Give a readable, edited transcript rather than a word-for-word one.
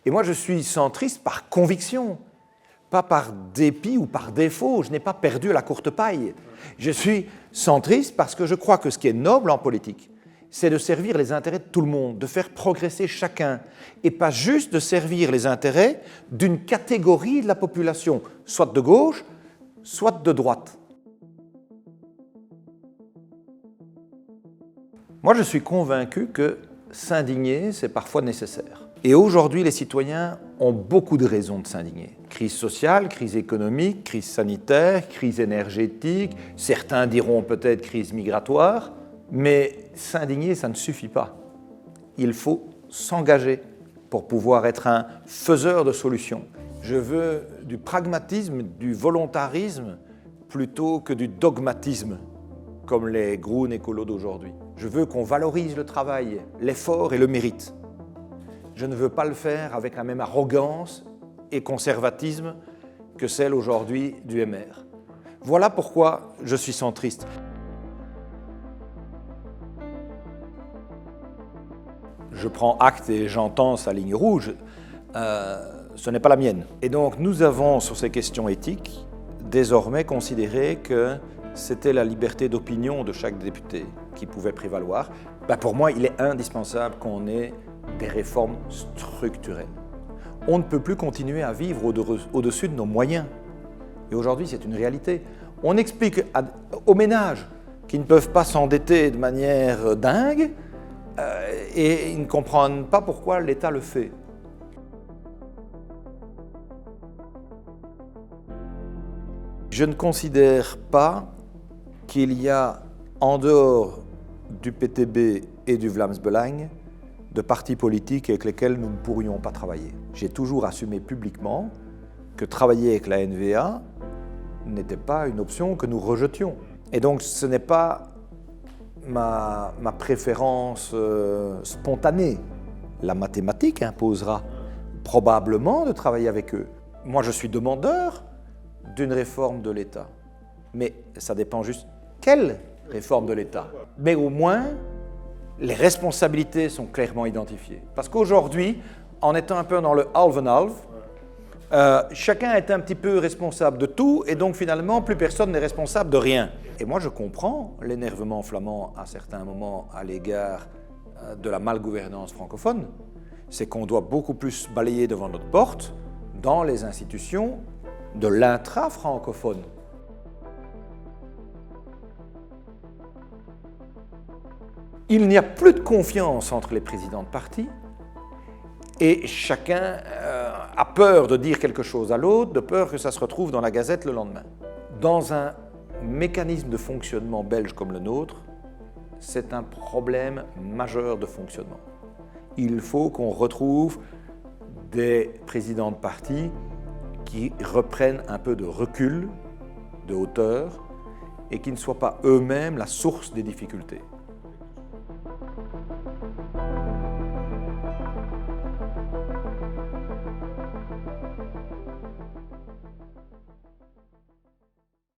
Et moi, je suis centriste par conviction, pas par dépit ou par défaut. Je n'ai pas perdu la courte paille. Je suis centriste parce que je crois que ce qui est noble en politique, c'est de servir les intérêts de tout le monde, de faire progresser chacun, et pas juste de servir les intérêts d'une catégorie de la population, soit de gauche, soit de droite. Moi, je suis convaincu que s'indigner, c'est parfois nécessaire. Et aujourd'hui, les citoyens ont beaucoup de raisons de s'indigner. Crise sociale, crise économique, crise sanitaire, crise énergétique, certains diront peut-être crise migratoire, mais s'indigner, ça ne suffit pas. Il faut s'engager pour pouvoir être un faiseur de solutions. Je veux du pragmatisme, du volontarisme, plutôt que du dogmatisme, comme les groen écolos d'aujourd'hui. Je veux qu'on valorise le travail, l'effort et le mérite. Je ne veux pas le faire avec la même arrogance et conservatisme que celle aujourd'hui du MR. Voilà pourquoi je suis centriste. Je prends acte et j'entends sa ligne rouge, ce n'est pas la mienne. Et donc nous avons sur ces questions éthiques désormais considéré que c'était la liberté d'opinion de chaque député qui pouvait prévaloir. Pour moi, il est indispensable qu'on ait des réformes structurelles. On ne peut plus continuer à vivre au-dessus de nos moyens. Et aujourd'hui, c'est une réalité. On explique aux ménages qui ne peuvent pas s'endetter de manière dingue et ils ne comprennent pas pourquoi l'État le fait. Je ne considère pas qu'il y a, en dehors du PTB et du Vlaams Belang, de partis politiques avec lesquels nous ne pourrions pas travailler. J'ai toujours assumé publiquement que travailler avec la NVA n'était pas une option que nous rejetions. Et donc ce n'est pas ma préférence spontanée. La mathématique imposera probablement de travailler avec eux. Moi, je suis demandeur d'une réforme de l'État. Mais ça dépend juste quelle réforme de l'État. Mais au moins, les responsabilités sont clairement identifiées. Parce qu'aujourd'hui, en étant un peu dans le half and half, chacun est un petit peu responsable de tout et donc finalement, plus personne n'est responsable de rien. Et moi, je comprends l'énervement flamand à certains moments à l'égard de la malgouvernance francophone. C'est qu'on doit beaucoup plus balayer devant notre porte dans les institutions de l'intra-francophone. Il n'y a plus de confiance entre les présidents de parti et chacun a peur de dire quelque chose à l'autre, de peur que ça se retrouve dans la Gazette le lendemain. Dans un mécanisme de fonctionnement belge comme le nôtre, c'est un problème majeur de fonctionnement. Il faut qu'on retrouve des présidents de parti qui reprennent un peu de recul, de hauteur, et qui ne soient pas eux-mêmes la source des difficultés.